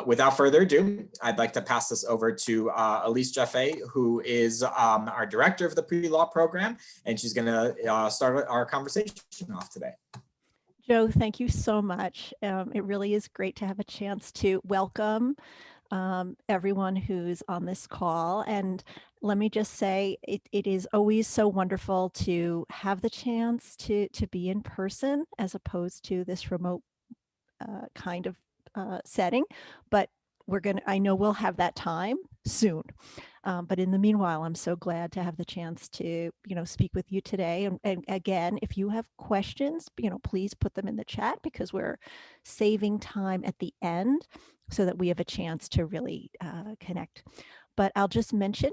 Without further ado, I'd like to pass this over to Elise Jaffe, who is our director of the pre-law program, and she's going to start our conversation off today. Joe, thank you so much. It really is great to have a chance to welcome everyone who's on this call. And let me just say, it is always so wonderful to have the chance to be in person as opposed to this remote kind of setting. But I know we'll have that time soon. But in the meanwhile, I'm so glad to have the chance to, speak with you today. And again, if you have questions, please put them in the chat, because we're saving time at the end so that we have a chance to really connect. But I'll just mention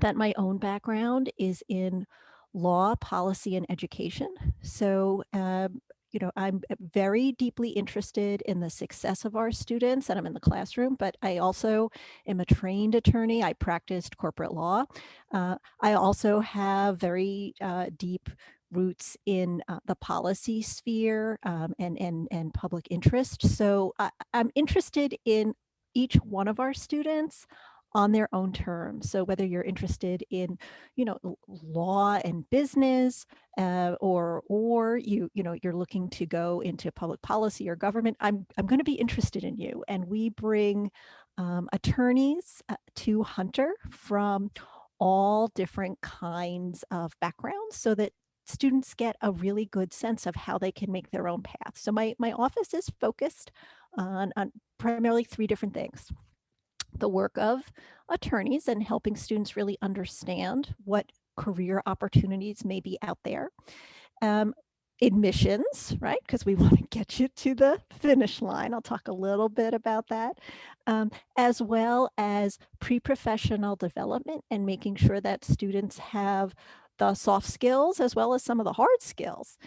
that my own background is in law, policy, and education. So I'm very deeply interested in the success of our students, and I'm in the classroom, but I also am a trained attorney. I practiced corporate law. I also have very deep roots in the policy sphere and public interest. So I'm interested in each one of our students on their own terms. So whether you're interested in, law and business, or you're looking to go into public policy or government, I'm going to be interested in you. And we bring attorneys to Hunter from all different kinds of backgrounds, so that students get a really good sense of how they can make their own path. So my office is focused on primarily three different things: the work of attorneys and helping students really understand what career opportunities may be out there. Admissions, right? Because we want to get you to the finish line. I'll talk a little bit about that, as well as pre-professional development and making sure that students have the soft skills as well as some of the hard skills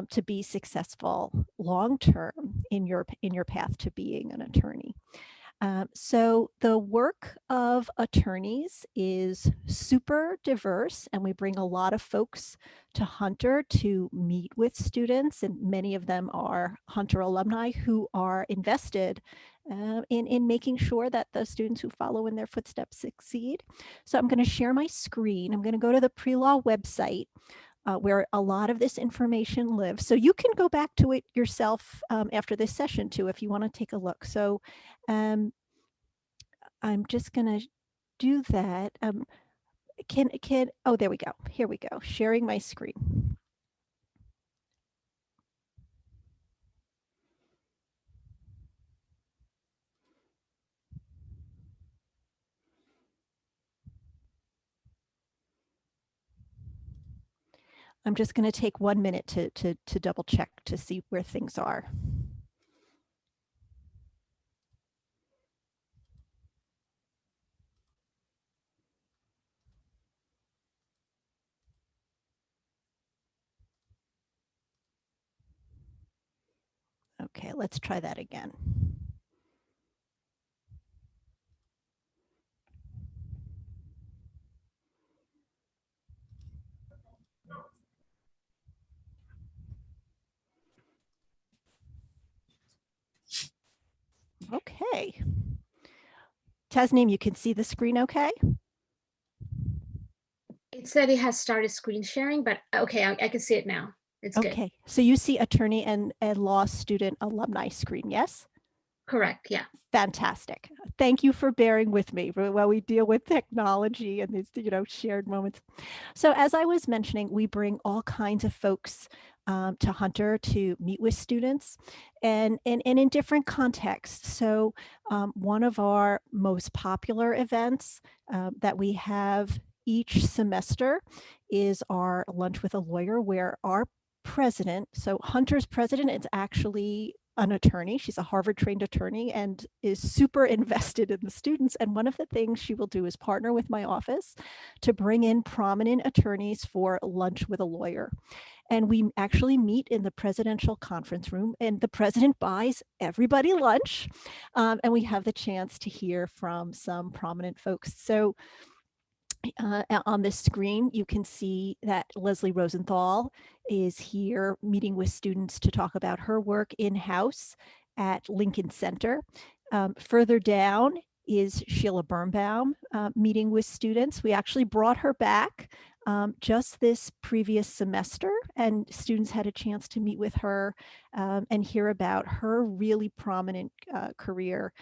to be successful long-term in your path to being an attorney. So the work of attorneys is super diverse, and we bring a lot of folks to Hunter to meet with students, and many of them are Hunter alumni who are invested in making sure that the students who follow in their footsteps succeed. So I'm going to share my screen. I'm going to go to the PreLaw website, where a lot of this information lives. So you can go back to it yourself after this session too, if you want to take a look. So I'm just going to do that. Oh, there we go. Here we go. Sharing my screen. I'm just going to take 1 minute to double check to see where things are. Okay, let's try that again. Okay. Tasneem, you can see the screen okay? It said it has started screen sharing, but okay, I can see it now. It's okay. Good. So you see attorney and law student alumni screen, yes? Correct, yeah. Fantastic. Thank you for bearing with me while we deal with technology and these, shared moments. So as I was mentioning, we bring all kinds of folks to Hunter to meet with students and in different contexts. So one of our most popular events that we have each semester is our Lunch with a Lawyer, where our president, so Hunter's president, is actually an attorney. She's a Harvard-trained attorney and is super invested in the students. And one of the things she will do is partner with my office to bring in prominent attorneys for Lunch with a Lawyer. And we actually meet in the presidential conference room, and the president buys everybody lunch. And we have the chance to hear from some prominent folks. So on this screen, you can see that Leslie Rosenthal is here meeting with students to talk about her work in-house at Lincoln Center. Further down is Sheila Birnbaum meeting with students. We actually brought her back just this previous semester, and students had a chance to meet with her and hear about her really prominent career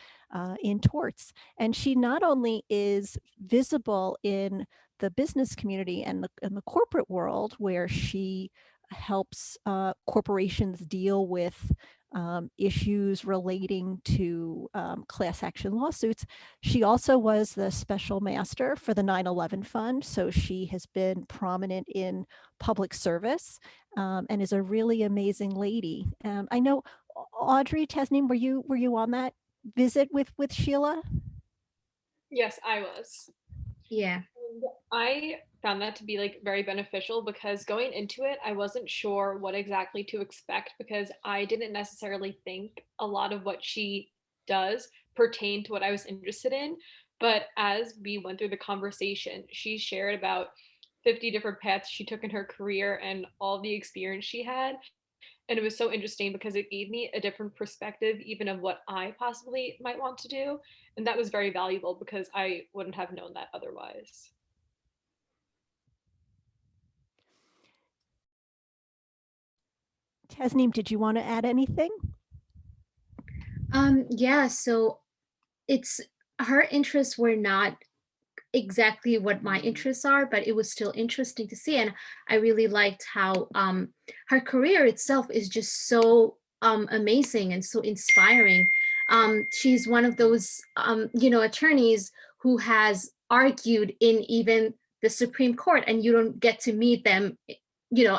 in torts. And she not only is visible in the business community and the corporate world, where she helps corporations deal with issues relating to class action lawsuits. She also was the special master for the 9/11 Fund, so she has been prominent in public service and is a really amazing lady. I know, Audrey, Tasneem, were you on that visit with Sheila? Yes, I was. Yeah. And I found that to be like very beneficial because going into it, I wasn't sure what exactly to expect because I didn't necessarily think a lot of what she does pertained to what I was interested in. But as we went through the conversation, she shared about 50 different paths she took in her career and all the experience she had. And it was so interesting because it gave me a different perspective, even of what I possibly might want to do. And that was very valuable because I wouldn't have known that otherwise. Tasneem, did you want to add anything? Yeah, so it's her interests were not exactly what my interests are, but it was still interesting to see. And I really liked how her career itself is just so amazing and so inspiring. She's one of those attorneys who has argued in even the Supreme Court, and you don't get to meet them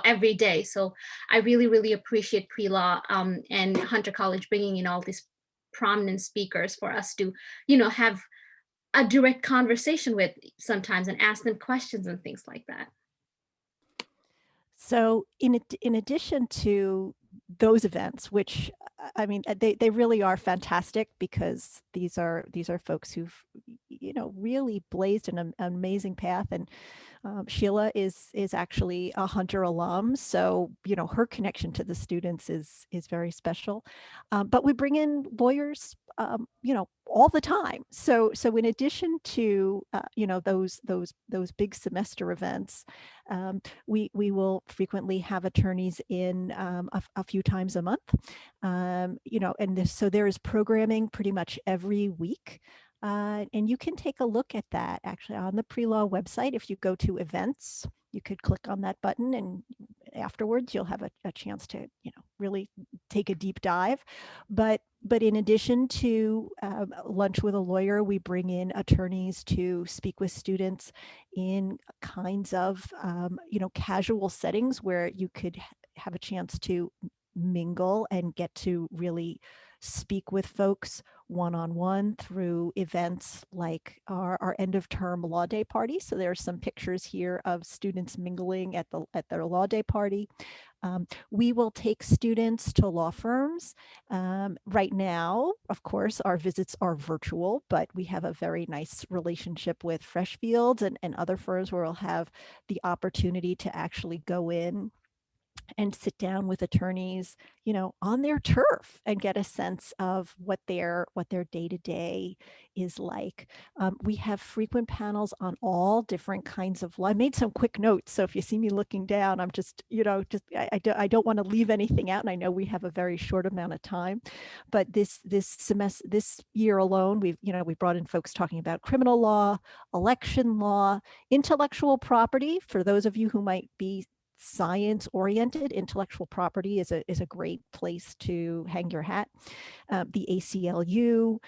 every day. So I really, really appreciate pre-law and Hunter College bringing in all these prominent speakers for us to have a direct conversation with sometimes and ask them questions and things like that. So in addition to those events, which I mean, they really are fantastic because these are folks who've really blazed an amazing path. And Sheila is actually a Hunter alum, so her connection to the students is very special. But we bring in lawyers, all the time. So in addition to those big semester events, we will frequently have attorneys in a few times a month. So there is programming pretty much every week. And you can take a look at that actually on the PreLaw website. If you go to events, you could click on that button, and afterwards you'll have a chance to really take a deep dive. But in addition to lunch with a lawyer, we bring in attorneys to speak with students in kinds of casual settings where you could have a chance to mingle and get to really speak with folks one-on-one through events like our end of term law day party. So there are some pictures here of students mingling at their law day party. We will take students to law firms. Right now, of course, our visits are virtual, but we have a very nice relationship with Freshfields and other firms where we'll have the opportunity to actually go in and sit down with attorneys, on their turf and get a sense of what their day-to-day is like. We have frequent panels on all different kinds of law. I made some quick notes, so if you see me looking down, I'm just, I don't want to leave anything out, and I know we have a very short amount of time. But this semester, this year alone, we brought in folks talking about criminal law, election law, intellectual property. For those of you who might be science oriented, intellectual property is a great place to hang your hat. The ACLU,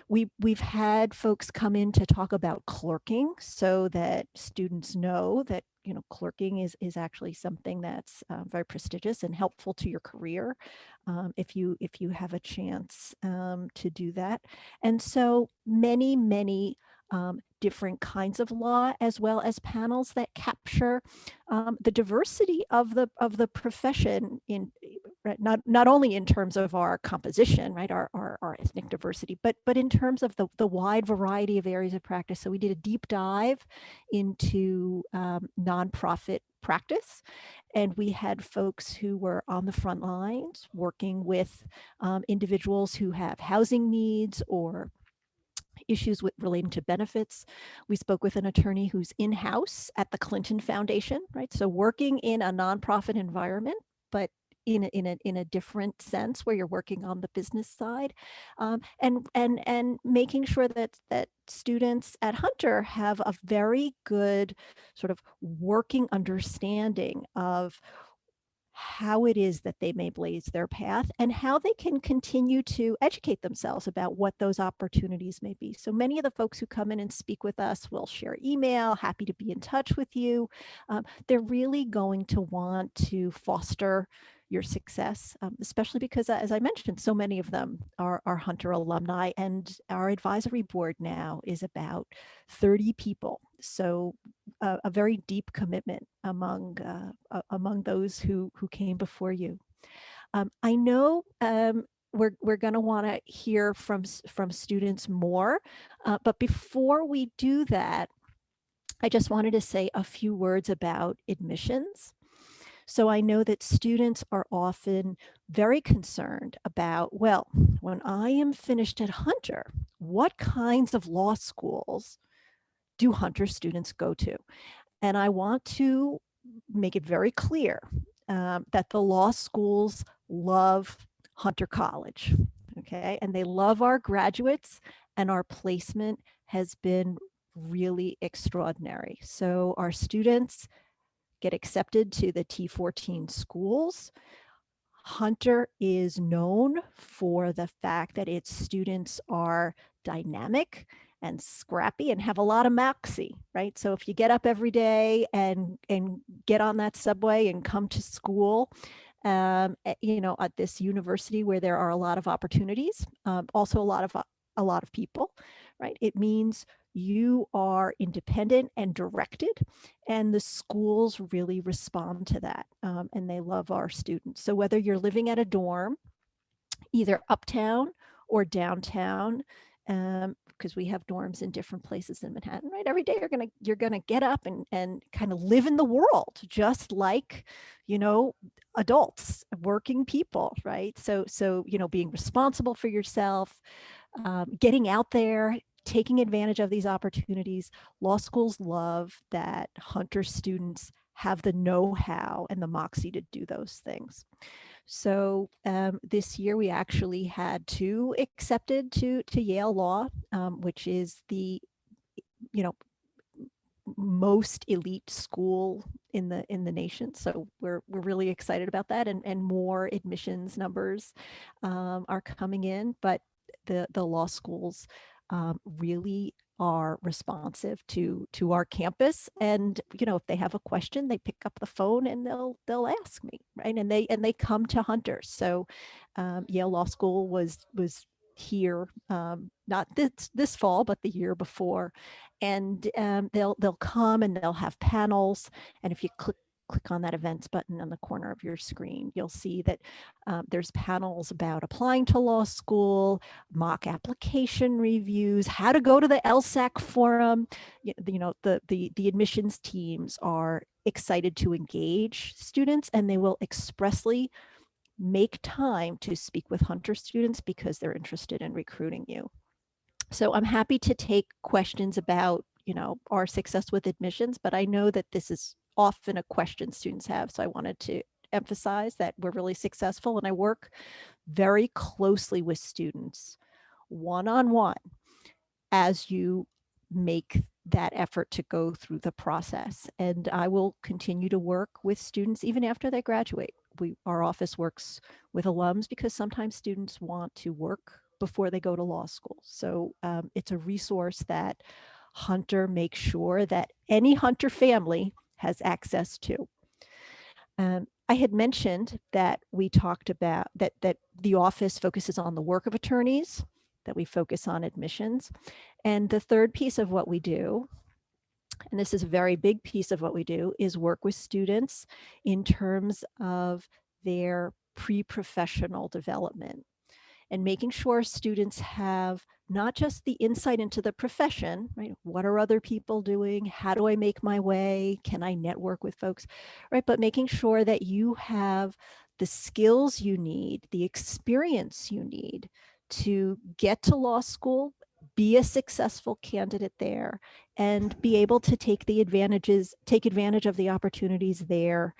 we've had folks come in to talk about clerking so that students know that clerking is actually something that's very prestigious and helpful to your career if you have a chance to do that. And so many different kinds of law, as well as panels that capture the diversity of the profession in not only in terms of our composition, right, our ethnic diversity, but in terms of the wide variety of areas of practice. So we did a deep dive into nonprofit practice. And we had folks who were on the front lines working with individuals who have housing needs or issues relating to benefits. We spoke with an attorney who's in-house at the Clinton Foundation, right? So working in a nonprofit environment, but in a different sense where you're working on the business side, and making sure that students at Hunter have a very good sort of working understanding of how it is that they may blaze their path and how they can continue to educate themselves about what those opportunities may be. So many of the folks who come in and speak with us will share email, happy to be in touch with you. They're really going to want to foster your success, especially because, as I mentioned, so many of them are Hunter alumni, and our advisory board now is about 30 people. So a very deep commitment among those who came before you. I know we're going to want to hear from students more, but before we do that, I just wanted to say a few words about admissions. So I know that students are often very concerned about, well, when I am finished at Hunter, what kinds of law schools do Hunter students go to? And I want to make it very clear that the law schools love Hunter College, okay? And they love our graduates, and our placement has been really extraordinary. So our students get accepted to the T14 schools. Hunter is known for the fact that its students are dynamic and scrappy and have a lot of moxie, right? So if you get up every day and get on that subway and come to school, you know, at this university where there are a lot of opportunities, also a lot of people, right? It means you are independent and directed, and the schools really respond to that, and they love our students. So whether you're living at a dorm, either uptown or downtown, because we have dorms in different places in Manhattan, right? Every day you're gonna get up and kind of live in the world, just like, you know, adults, working people, right? So you know, being responsible for yourself, getting out there, taking advantage of these opportunities. Law schools love that Hunter students have the know-how and the moxie to do those things. So this year we actually had 2 accepted to Yale Law, which is the, you know, most elite school in the nation. So we're really excited about that, and more admissions numbers are coming in, but the law schools really are responsive to our campus. And you know, if they have a question, they pick up the phone and they'll ask me, right? And they come to Hunter. So Yale Law School was here, not this fall, but the year before, and they'll come and they'll have panels. And if you click on that events button on the corner of your screen, you'll see that there's panels about applying to law school, mock application reviews, how to go to the LSAC forum. You know, the admissions teams are excited to engage students, and they will expressly make time to speak with Hunter students because they're interested in recruiting you. So I'm happy to take questions about, you know, our success with admissions, but I know that this is often a question students have. So I wanted to emphasize that we're really successful, and I work very closely with students one-on-one as you make that effort to go through the process. And I will continue to work with students even after they graduate. Our office works with alums because sometimes students want to work before they go to law school. So it's a resource that Hunter makes sure that any Hunter family has access to. I had mentioned that we talked about that the office focuses on the work of attorneys, that we focus on admissions. And the third piece of what we do, and this is a very big piece of what we do, is work with students in terms of their pre-professional development and making sure students have not just the insight into the profession, right? What are other people doing? How do I make my way? Can I network with folks, right? But making sure that you have the skills you need, the experience you need to get to law school, be a successful candidate there, and be able to take advantage of the opportunities there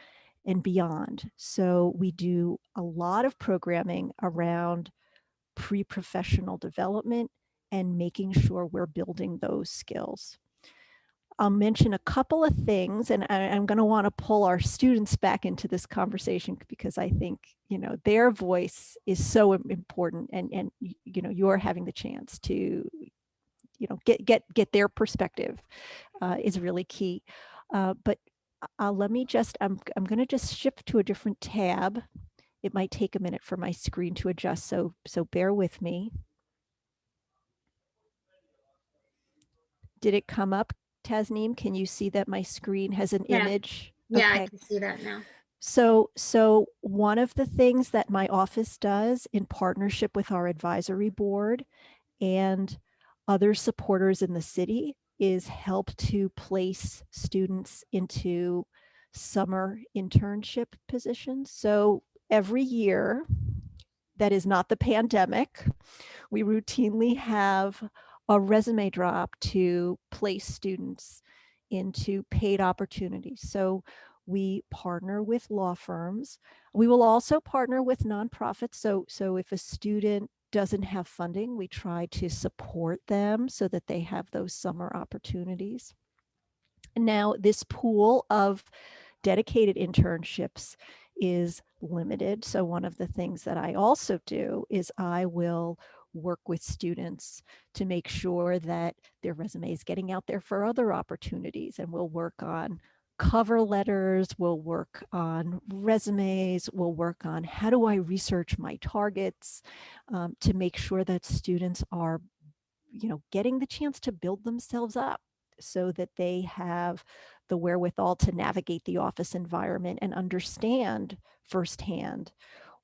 and beyond. So we do a lot of programming around pre-professional development and making sure we're building those skills. I'll mention a couple of things, and I'm going to want to pull our students back into this conversation because I think, their voice is so important, and you're having the chance to, get their perspective is really key. But let me just, I'm going to just shift to a different tab. It might take a minute for my screen to adjust, so bear with me. Did it come up, Tasneem? Can you see that my screen has an image? Yeah, Okay. I can see that now. So one of the things that my office does in partnership with our advisory board and other supporters in the city is help to place students into summer internship positions. So every year that is not the pandemic, we routinely have a resume drop to place students into paid opportunities. So we partner with law firms. We will also partner with nonprofits. So if a student doesn't have funding, we try to support them so that they have those summer opportunities. Now, this pool of dedicated internships is limited. So one of the things that I also do is I will work with students to make sure that their resume is getting out there for other opportunities. And we'll work on cover letters, we'll work on resumes, we'll work on how do I research my targets to make sure that students are, getting the chance to build themselves up so that they have the wherewithal to navigate the office environment and understand firsthand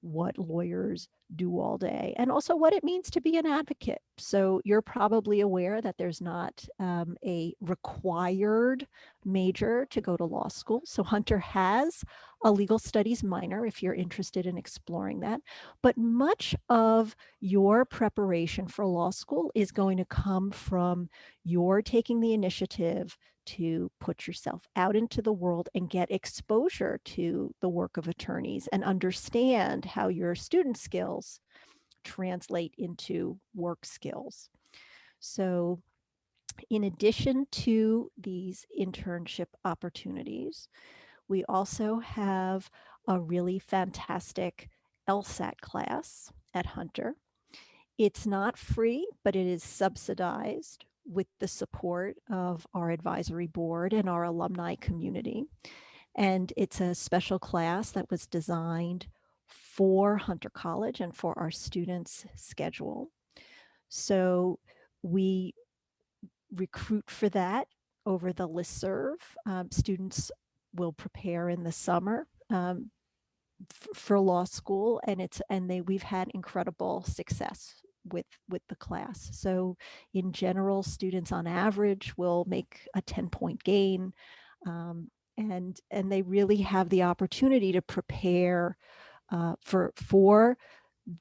what lawyers do all day and also what it means to be an advocate. So you're probably aware that there's not a required major to go to law school. So Hunter has a legal studies minor if you're interested in exploring that. But much of your preparation for law school is going to come from your taking the initiative to put yourself out into the world and get exposure to the work of attorneys and understand how your student skills translate into work skills. So in addition to these internship opportunities, we also have a really fantastic LSAT class at Hunter. It's not free, but it is subsidized with the support of our advisory board and our alumni community. And it's a special class that was designed for Hunter College and for our students' schedule. So we recruit for that over the listserv. Students will prepare in the summer for law school, and we've had incredible success with the class. So in general, students on average will make a 10-point gain, and they really have the opportunity to prepare for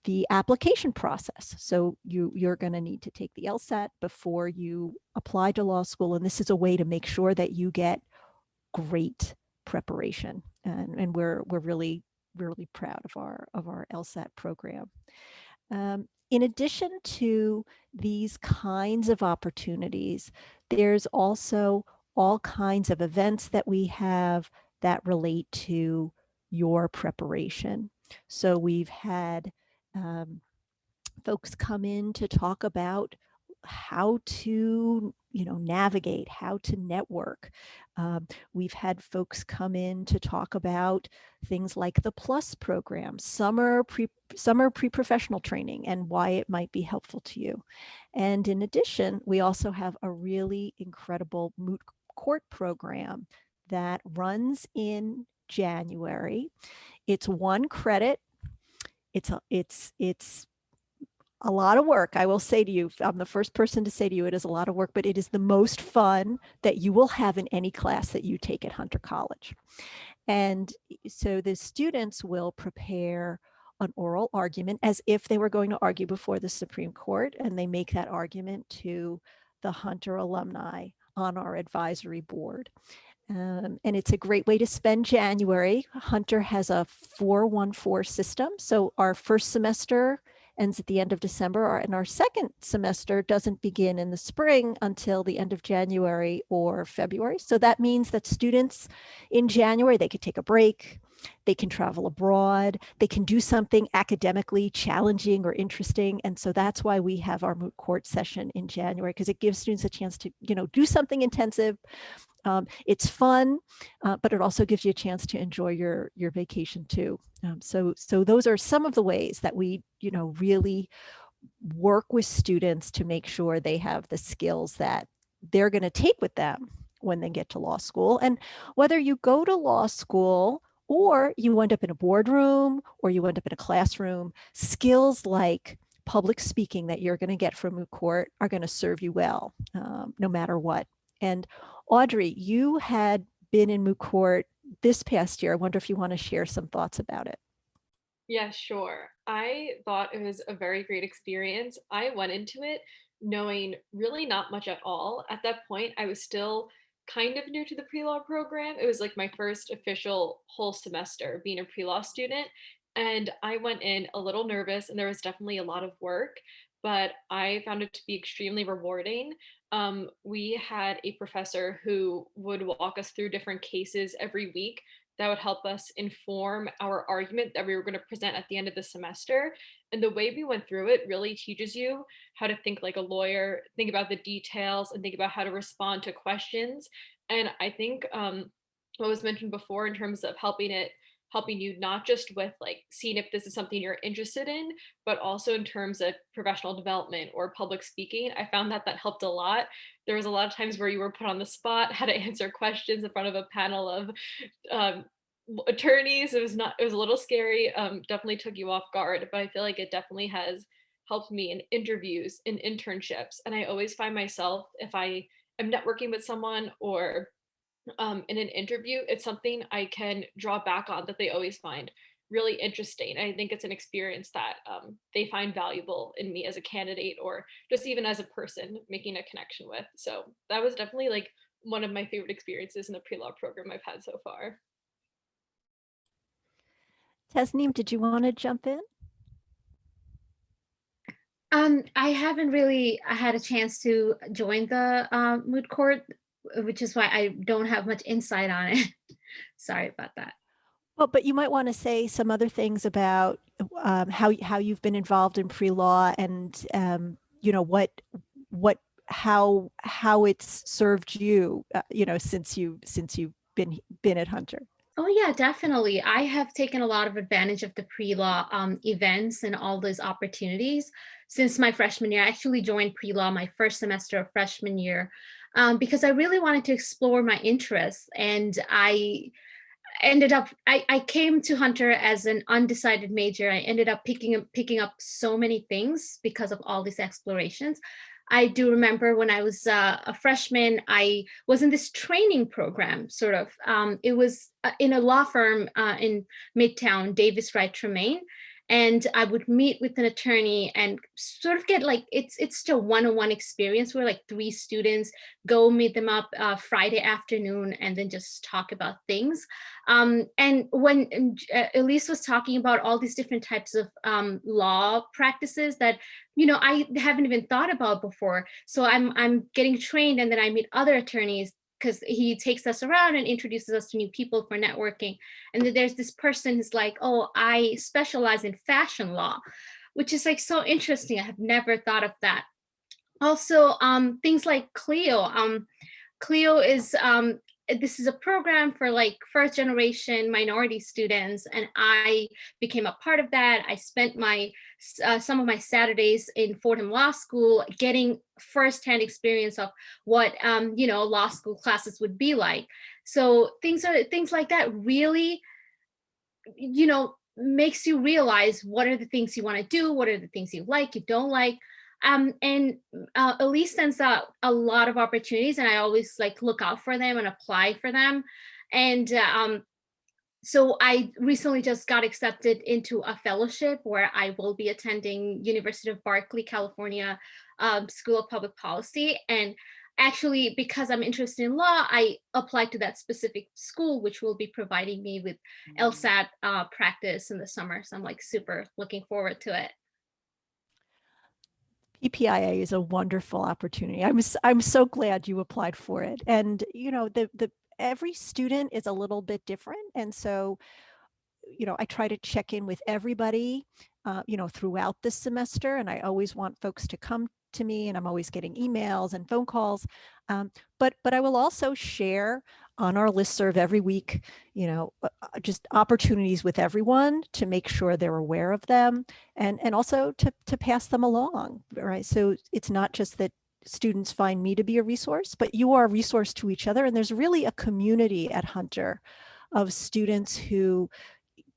the application process. So you're going to need to take the LSAT before you apply to law school, and this is a way to make sure that you get great preparation, and we're really proud of our LSAT program. In addition to these kinds of opportunities, there's also all kinds of events that we have that relate to your preparation. So we've had folks come in to talk about how to navigate, how to network. We've had folks come in to talk about things like the PLUS program, summer pre-professional training, and why it might be helpful to you. And in addition, we also have a really incredible moot court program that runs in January. It's 1 credit. It's a lot of work. I will say to you, I'm the first person to say to you, it is a lot of work, but it is the most fun that you will have in any class that you take at Hunter College. And so the students will prepare an oral argument as if they were going to argue before the Supreme Court, and they make that argument to the Hunter alumni on our advisory board. And it's a great way to spend January. Hunter has a 414 system. So our first semester ends at the end of December, and our second semester doesn't begin in the spring until the end of January or February. So that means that students in January, they could take a break, they can travel abroad, they can do something academically challenging or interesting. And so that's why we have our moot court session in January, because it gives students a chance to, do something intensive. It's fun, but it also gives you a chance to enjoy your vacation too. So those are some of the ways that we, really work with students to make sure they have the skills that they're going to take with them when they get to law school. And whether you go to law school or you end up in a boardroom or you end up in a classroom, skills like public speaking that you're going to get from moot court are going to serve you well, no matter what. And Audrey, you had been in moot court this past year. I wonder if you want to share some thoughts about it. Yeah, sure. I thought it was a very great experience. I went into it knowing really not much at all. At that point, I was still kind of new to the pre-law program. It was like my first official whole semester being a pre-law student. And I went in a little nervous, and there was definitely a lot of work, but I found it to be extremely rewarding. We had a professor who would walk us through different cases every week that would help us inform our argument that we were going to present at the end of the semester. And the way we went through it really teaches you how to think like a lawyer, think about the details, and think about how to respond to questions. And I think what was mentioned before in terms of helping you not just with like seeing if this is something you're interested in, but also in terms of professional development or public speaking. I found that helped a lot. There was a lot of times where you were put on the spot, had to answer questions in front of a panel of attorneys. It was a little scary. Definitely took you off guard, but I feel like it definitely has helped me in interviews, in internships. And I always find myself, if I am networking with someone or in an interview, it's something I can draw back on that they always find really interesting. I think it's an experience that they find valuable in me as a candidate, or just even as a person making a connection with. So that was definitely like one of my favorite experiences in the pre-law program I've had so far. Tasneem, did you want to jump in? I haven't really had a chance to join the moot court, which is why I don't have much insight on it. Sorry about that. Well, but you might want to say some other things about how you've been involved in pre-law, and how it's served you, since you've been at Hunter. Oh yeah, definitely. I have taken a lot of advantage of the pre-law events and all those opportunities since my freshman year. I actually joined pre-law my first semester of freshman year because I really wanted to explore my interests, and I came to Hunter as an undecided major. I ended up picking up so many things because of all these explorations. I do remember when I was a freshman, I was in this training program, sort of. It was in a law firm in Midtown, Davis Wright Tremaine. And I would meet with an attorney and sort of get like, it's just a one-on-one experience where like 3 students go meet them up Friday afternoon and then just talk about things. And when Elise was talking about all these different types of law practices that I haven't even thought about before. So I'm getting trained, and then I meet other attorneys because he takes us around and introduces us to new people for networking. And then there's this person who's like, oh, I specialize in fashion law, which is like so interesting. I have never thought of that. Also, things like Clio. Clio is this is a program for like first generation minority students, and I became a part of that. I spent my some of my Saturdays in Fordham Law School getting firsthand experience of what law school classes would be like. So things like that really makes you realize what are the things you want to do, what are the things you don't like. And Elise sends out a lot of opportunities, and I always like look out for them and apply for them. And so I recently just got accepted into a fellowship where I will be attending University of Berkeley, California, School of Public Policy. And actually, because I'm interested in law, I applied to that specific school, which will be providing me with LSAT practice in the summer. So I'm like super looking forward to it. PPIA is a wonderful opportunity. I'm so glad you applied for it. And you know, the every student is a little bit different, and so you know, I try to check in with everybody, you know, throughout the semester, and I always want folks to come to me, and I'm always getting emails and phone calls. But I will also share on our listserv every week, you know, just opportunities with everyone to make sure they're aware of them, and also to pass them along, right? So it's not just that students find me to be a resource, but you are a resource to each other. And there's really a community at Hunter of students who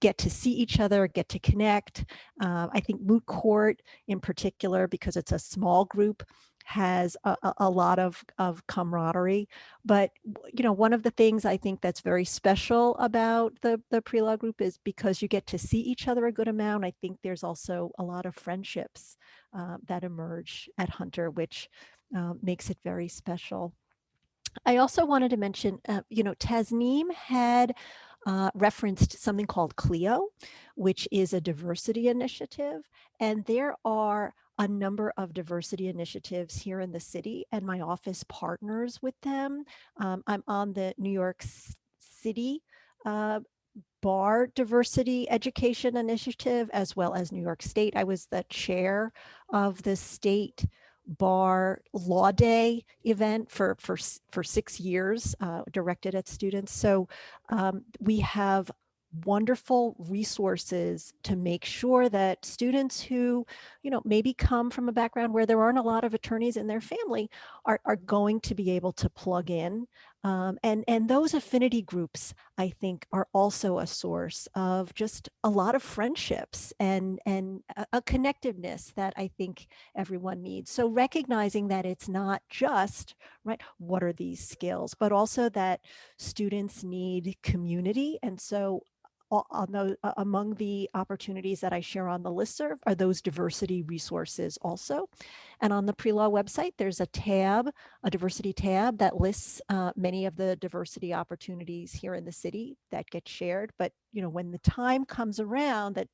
get to see each other, get to connect. I think Moot Court in particular, because it's a small group, has a lot of camaraderie. But you know, one of the things I think that's very special about the pre-law group is because you get to see each other a good amount. I think there's also a lot of friendships that emerge at Hunter, which makes it very special. I also wanted to mention, you know, Tasneem had referenced something called CLIO, which is a diversity initiative. And there are a number of diversity initiatives here in the city, and my office partners with them. I'm on the New York City Bar Diversity Education Initiative, as well as New York State. I was the chair of the state bar law day event for 6 years, directed at students. So we have wonderful resources to make sure that students who, you know, maybe come from a background where there aren't a lot of attorneys in their family are going to be able to plug in. And those affinity groups, I think, are also a source of just a lot of friendships and a connectiveness that I think everyone needs. So recognizing that it's not just, right, what are these skills, but also that students need community. And so on those, among the opportunities that I share on the listserv are those diversity resources also. And on the pre-law website, there's a tab, a diversity tab that lists many of the diversity opportunities here in the city that get shared. But you know, when the time comes around that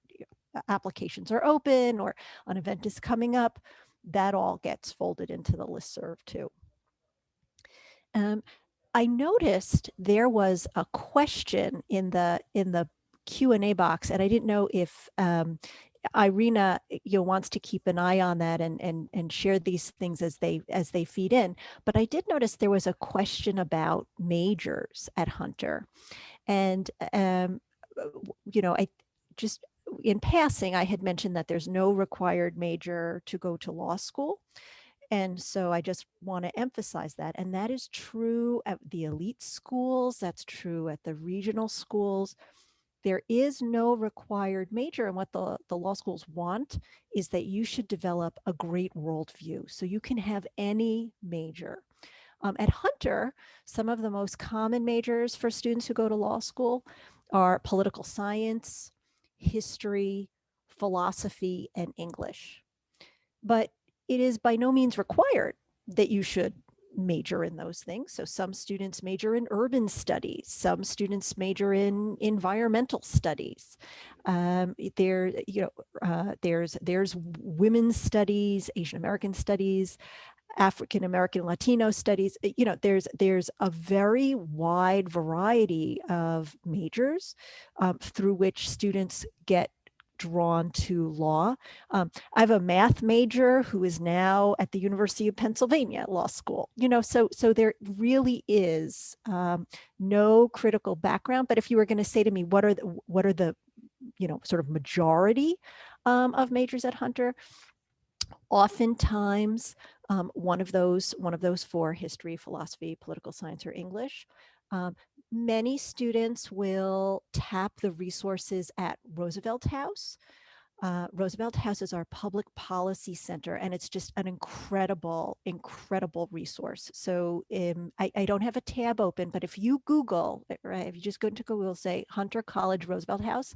applications are open or an event is coming up, that all gets folded into the listserv too. I noticed there was a question in the Q&A box, and I didn't know if Irina, you know, wants to keep an eye on that and share these things as they feed in. But I did notice there was a question about majors at Hunter, and you know, I just in passing I had mentioned that there's no required major to go to law school. And so I just want to emphasize that. And that is true at the elite schools. That's true at the regional schools. There is no required major. And what the law schools want is that you should develop a great worldview. So you can have any major. At Hunter, some of the most common majors for students who go to law school are political science, history, philosophy, and English. But it is by no means required that you should major in those things. So some students major in urban studies, some students major in environmental studies. There's women's studies, Asian American studies, African American Latino studies. You know, there's a very wide variety of majors through which students get drawn to law. I have a math major who is now at the University of Pennsylvania Law School. You know, so there really is no critical background. But if you were going to say to me, what are the you know, sort of majority of majors at Hunter? Oftentimes, one of those four: history, philosophy, political science, or English. Many students will tap the resources at Roosevelt House. Roosevelt House is our public policy center, and it's just an incredible, incredible resource. So I don't have a tab open, but if you Google, right, if you just go into Google, say Hunter College Roosevelt House,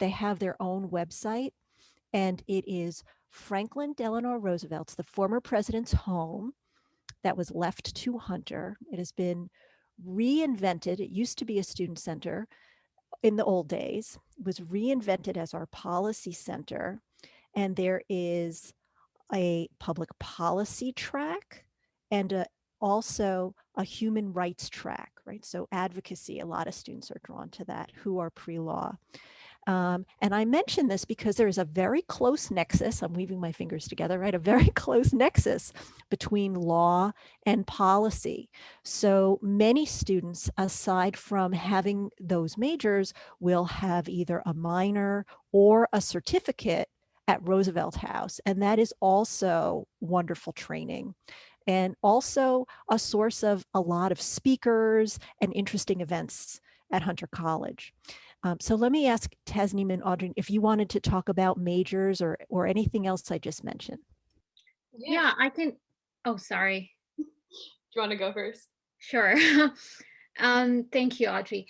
they have their own website, and it is Franklin Delano Roosevelt's, the former president's home that was left to Hunter. It has been reinvented. It used to be a student center in the old days, was reinvented as our policy center. And there is a public policy track and also a human rights track, right? So advocacy, a lot of students are drawn to that who are pre-law. And I mention this because there is a very close nexus, I'm weaving my fingers together, right? A very close nexus between law and policy. So many students, aside from having those majors, will have either a minor or a certificate at Roosevelt House. And that is also wonderful training, and also a source of a lot of speakers and interesting events at Hunter College. So let me ask Tasneem and Audrey if you wanted to talk about majors or anything else I just mentioned. Yeah, I can. Oh, sorry. Do you want to go first? Sure. Thank you, Audrey.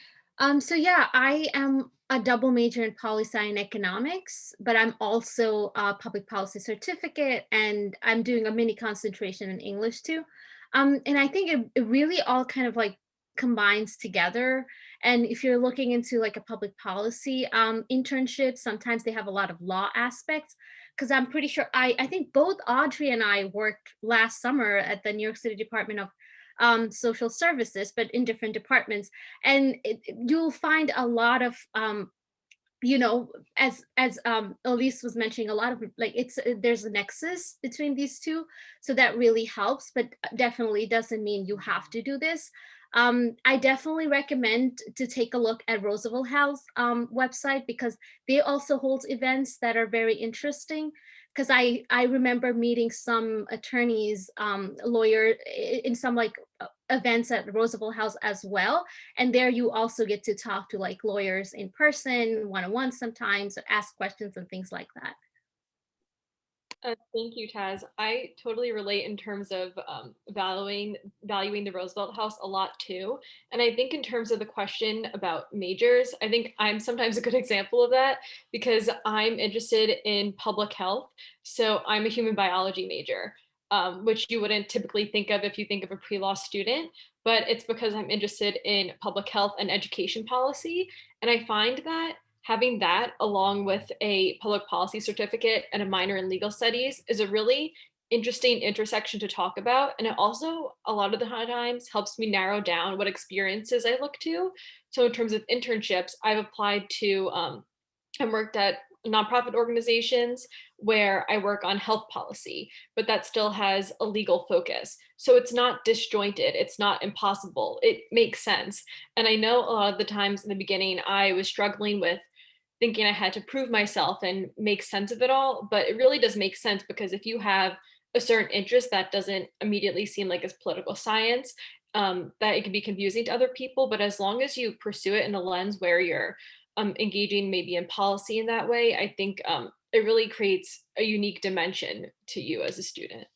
So yeah, I am a double major in poli-sci and economics, but I'm also a public policy certificate, and I'm doing a mini concentration in English too. And I think it really all kind of like combines together. And if you're looking into like a public policy internship, sometimes they have a lot of law aspects. Because I'm pretty sure I think both Audrey and I worked last summer at the New York City Department of social services, but in different departments. And you'll find a lot of, you know, as Elise was mentioning, a lot of like there's a nexus between these two, so that really helps. But definitely doesn't mean you have to do this. I definitely recommend to take a look at Roosevelt House website, because they also hold events that are very interesting. Because I remember meeting some attorneys, lawyer in some like events at Roosevelt House as well. And there you also get to talk to like lawyers in person, one-on-one sometimes, or ask questions and things like that. Thank you, Taz. I totally relate in terms of valuing the Roosevelt House a lot too. And I think in terms of the question about majors, I think I'm sometimes a good example of that because I'm interested in public health. So I'm a human biology major, which you wouldn't typically think of if you think of a pre-law student, but it's because I'm interested in public health and education policy. And I find that having that along with a public policy certificate and a minor in legal studies is a really interesting intersection to talk about. And it also, a lot of the times, helps me narrow down what experiences I look to. So in terms of internships, I've applied to and worked at nonprofit organizations where I work on health policy, but that still has a legal focus. So it's not disjointed, it's not impossible, it makes sense. And I know a lot of the times in the beginning, I was struggling with thinking I had to prove myself and make sense of it all. But it really does make sense because if you have a certain interest that doesn't immediately seem like it's political science, that it can be confusing to other people. But as long as you pursue it in a lens where you're engaging maybe in policy in that way, I think it really creates a unique dimension to you as a student.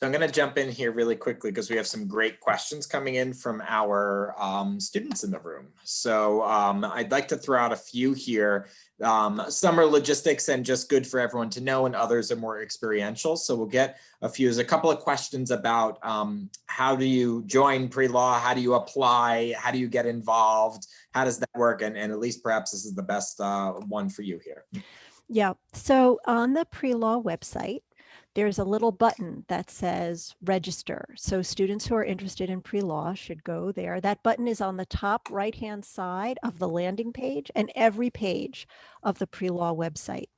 So I'm going to jump in here really quickly because we have some great questions coming in from our students in the room. So I'd like to throw out a few here. Some are logistics and just good for everyone to know, and others are more experiential. So we'll get a few. There's a couple of questions about how do you join pre-law? How do you apply? How do you get involved? How does that work? And at least perhaps this is the best one for you here. Yeah, so on the pre-law website, there's a little button that says register. So students who are interested in pre-law should go there. That button is on the top right-hand side of the landing page and every page of the pre-law website.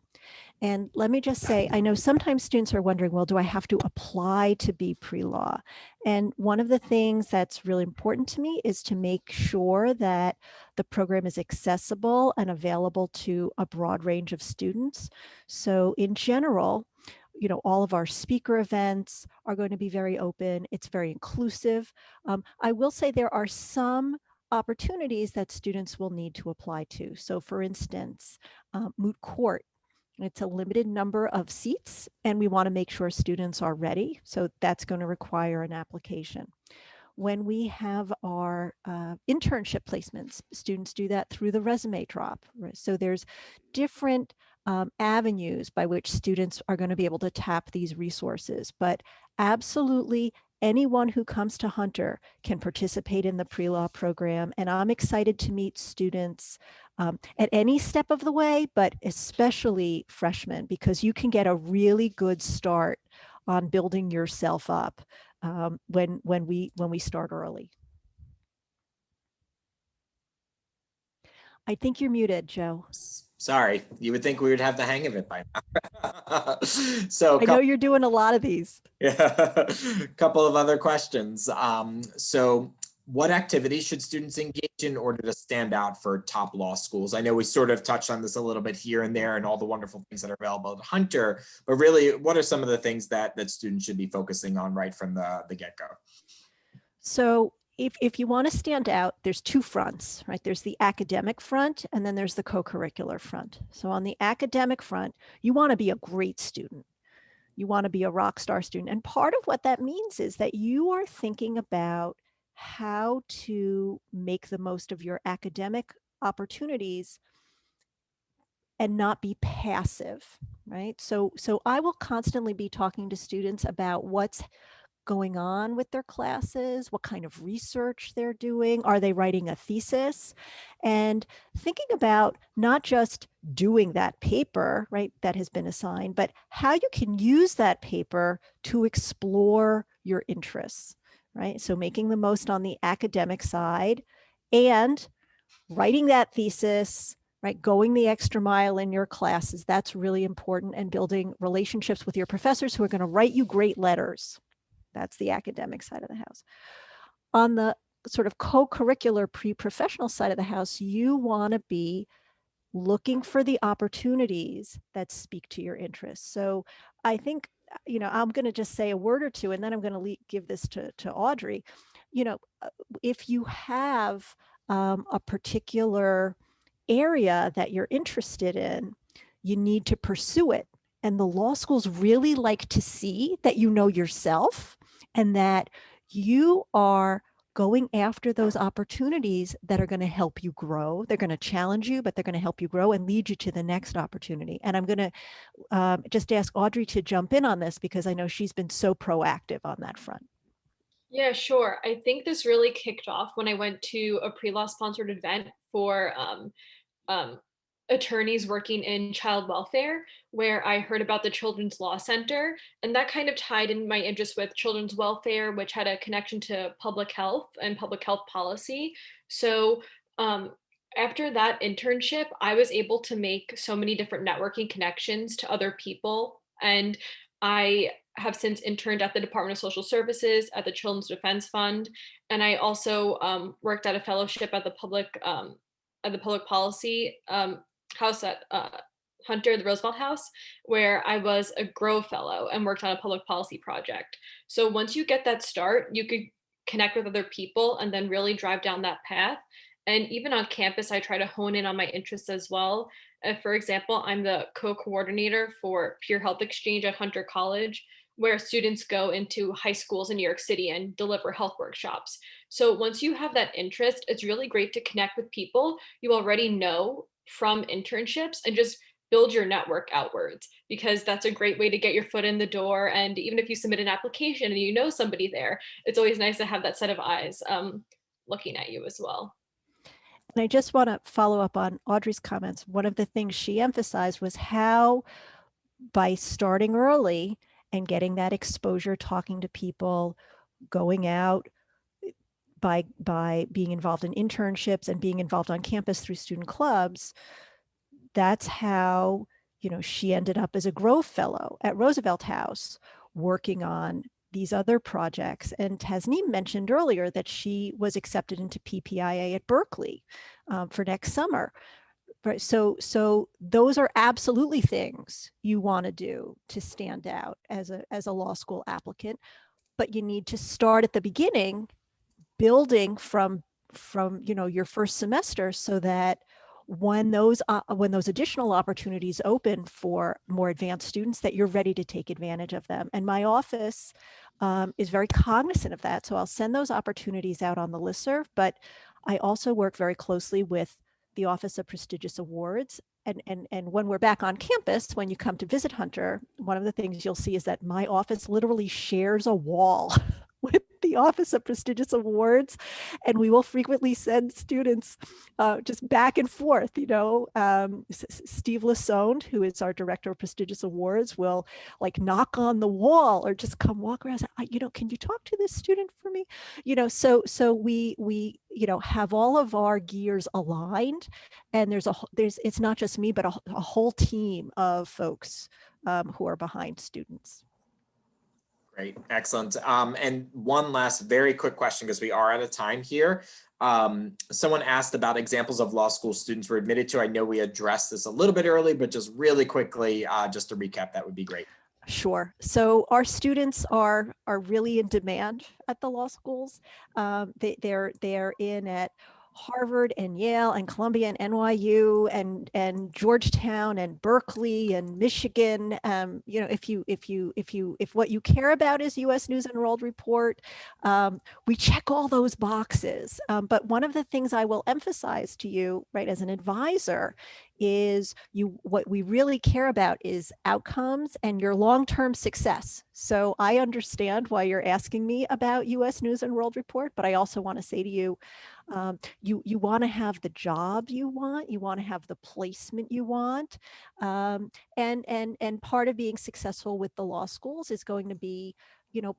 And let me just say, I know sometimes students are wondering, well, do I have to apply to be pre-law? And one of the things that's really important to me is to make sure that the program is accessible and available to a broad range of students. So in general, all of our speaker events are going to be very open. It's very inclusive. I will say there are some opportunities that students will need to apply to. So for instance, moot court. It's a limited number of seats, and we want to make sure students are ready. So that's going to require an application. When we have our internship placements, students do that through the resume drop. Right? So there's different avenues by which students are going to be able to tap these resources. But absolutely, anyone who comes to Hunter can participate in the pre-law program. And I'm excited to meet students at any step of the way, but especially freshmen, because you can get a really good start on building yourself up when we start early. I think you're muted, Joe. Sorry, you would think we would have the hang of it by now. So I know you're doing a lot of these. Yeah, a couple of other questions. So what activities should students engage in order to stand out for top law schools? I know we sort of touched on this a little bit here and there and all the wonderful things that are available at Hunter, but really, what are some of the things that students should be focusing on right from the get-go? So if you want to stand out, there's two fronts, right? There's the academic front, and then there's the co-curricular front. So on the academic front, you want to be a great student. You want to be a rock star student. And part of what that means is that you are thinking about how to make the most of your academic opportunities and not be passive, right? So I will constantly be talking to students about what's going on with their classes, what kind of research they're doing, are they writing a thesis, and thinking about not just doing that paper, right, that has been assigned, but how you can use that paper to explore your interests, right? So making the most on the academic side and writing that thesis, right, going the extra mile in your classes, that's really important, and building relationships with your professors who are going to write you great letters. That's the academic side of the house. On the sort of co-curricular pre-professional side of the house, you want to be looking for the opportunities that speak to your interests. So I think, I'm going to just say a word or two, and then I'm going to give this to Audrey. If you have a particular area that you're interested in, you need to pursue it. And the law schools really like to see that you know yourself and that you are going after those opportunities that are going to help you grow. They're going to challenge you, but they're going to help you grow and lead you to the next opportunity. And I'm going to just ask Audrey to jump in on this because I know she's been so proactive on that front. Yeah, sure. I think this really kicked off when I went to a pre-law sponsored event for attorneys working in child welfare, where I heard about the Children's Law Center, and that kind of tied in my interest with children's welfare, which had a connection to public health and public health policy. So after that internship, I was able to make so many different networking connections to other people, and I have since interned at the Department of Social Services, at the Children's Defense Fund, and I also worked at a fellowship at the public policy house at Hunter, the Roosevelt House, where I was a Grow Fellow and worked on a public policy project. So once you get that start, you could connect with other people and then really drive down that path. And even on campus, I try to hone in on my interests as well. For example, I'm the co-coordinator for Peer Health Exchange at Hunter College, where students go into high schools in New York City and deliver health workshops. So once you have that interest, it's really great to connect with people you already know from internships and just build your network outwards, because that's a great way to get your foot in the door. And even if you submit an application and you know somebody there, it's always nice to have that set of eyes looking at you as well. And I just want to follow up on Audrey's comments. One of the things she emphasized was how by starting early and getting that exposure, talking to people, going out, by being involved in internships and being involved on campus through student clubs, that's how, she ended up as a Grow Fellow at Roosevelt House, working on these other projects. And Tasneem mentioned earlier that she was accepted into PPIA at Berkeley for next summer. Right. So those are absolutely things you want to do to stand out as a law school applicant, but you need to start at the beginning, building from your first semester, so that when those additional opportunities open for more advanced students, that you're ready to take advantage of them. And my office is very cognizant of that. So I'll send those opportunities out on the listserv, but I also work very closely with the Office of Prestigious Awards. And when we're back on campus, when you come to visit Hunter, one of the things you'll see is that my office literally shares a wall with the Office of Prestigious Awards. And we will frequently send students just back and forth. Steve Lassonde, who is our Director of Prestigious Awards, will like knock on the wall or just come walk around and say, can you talk to this student for me? So we have all of our gears aligned, and it's not just me, but a whole team of folks who are behind students. Great, excellent. And one last very quick question, because we are out of time here. Someone asked about examples of law school students were admitted to. I know we addressed this a little bit early, but just really quickly, just to recap, that would be great. Sure. So our students are really in demand at the law schools. They're in at Harvard and Yale and Columbia and NYU and Georgetown and Berkeley and Michigan. If what you care about is U.S. News and World Report, we check all those boxes. But one of the things I will emphasize to you, right, as an advisor, is what we really care about is outcomes and your long-term success. So I understand why you're asking me about U.S. News and World Report, but I also want to say to you, you want to have the job you want to have the placement you want, and part of being successful with the law schools is going to be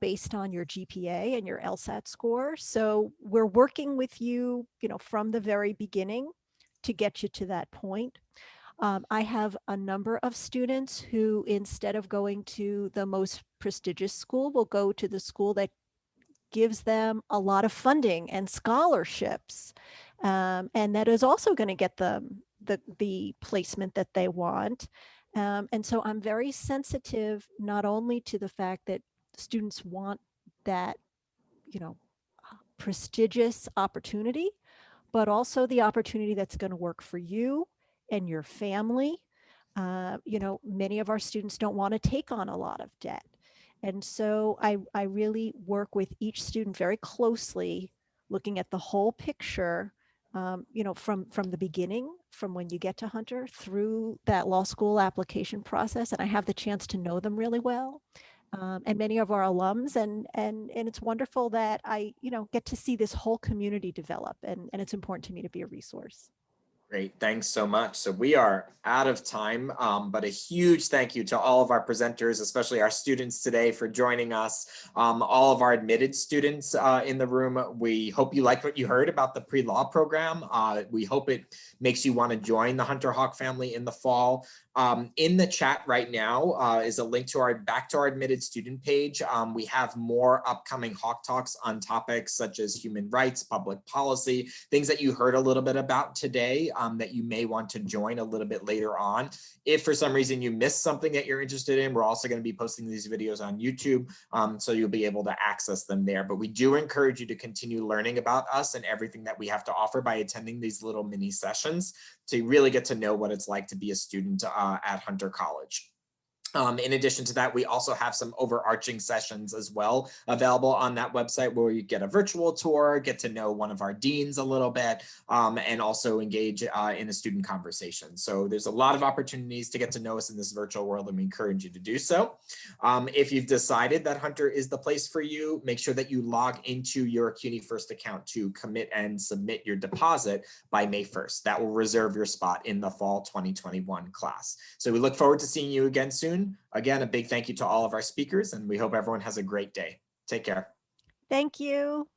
based on your GPA and your LSAT score. So we're working with you, from the very beginning to get you to that point. I have a number of students who, instead of going to the most prestigious school, will go to the school that gives them a lot of funding and scholarships, and that is also going to get them the placement that they want. And so I'm very sensitive not only to the fact that students want that, prestigious opportunity, but also the opportunity that's going to work for you and your family. Many of our students don't want to take on a lot of debt. And so I really work with each student very closely, looking at the whole picture, from the beginning, from when you get to Hunter through that law school application process. And I have the chance to know them really well. And many of our alums, and it's wonderful that I, get to see this whole community develop, and it's important to me to be a resource. Great, thanks so much. So we are out of time, but a huge thank you to all of our presenters, especially our students today, for joining us. All of our admitted students in the room, we hope you liked what you heard about the pre-law program. We hope it makes you want to join the Hunter Hawk family in the fall. In the chat right now is a link to back to our admitted student page. We have more upcoming Hawk Talks on topics such as human rights, public policy, things that you heard a little bit about today that you may want to join a little bit later on. If for some reason you missed something that you're interested in, we're also going to be posting these videos on YouTube, so you'll be able to access them there. But we do encourage you to continue learning about us and everything that we have to offer by attending these little mini sessions to really get to know what it's like to be a student at Hunter College. In addition to that, we also have some overarching sessions as well available on that website, where you get a virtual tour, get to know one of our deans a little bit, and also engage in a student conversation. So there's a lot of opportunities to get to know us in this virtual world, and we encourage you to do so. If you've decided that Hunter is the place for you, make sure that you log into your CUNY First account to commit and submit your deposit by May 1st. That will reserve your spot in the fall 2021 class. So we look forward to seeing you again soon. Again, a big thank you to all of our speakers, and we hope everyone has a great day. Take care. Thank you.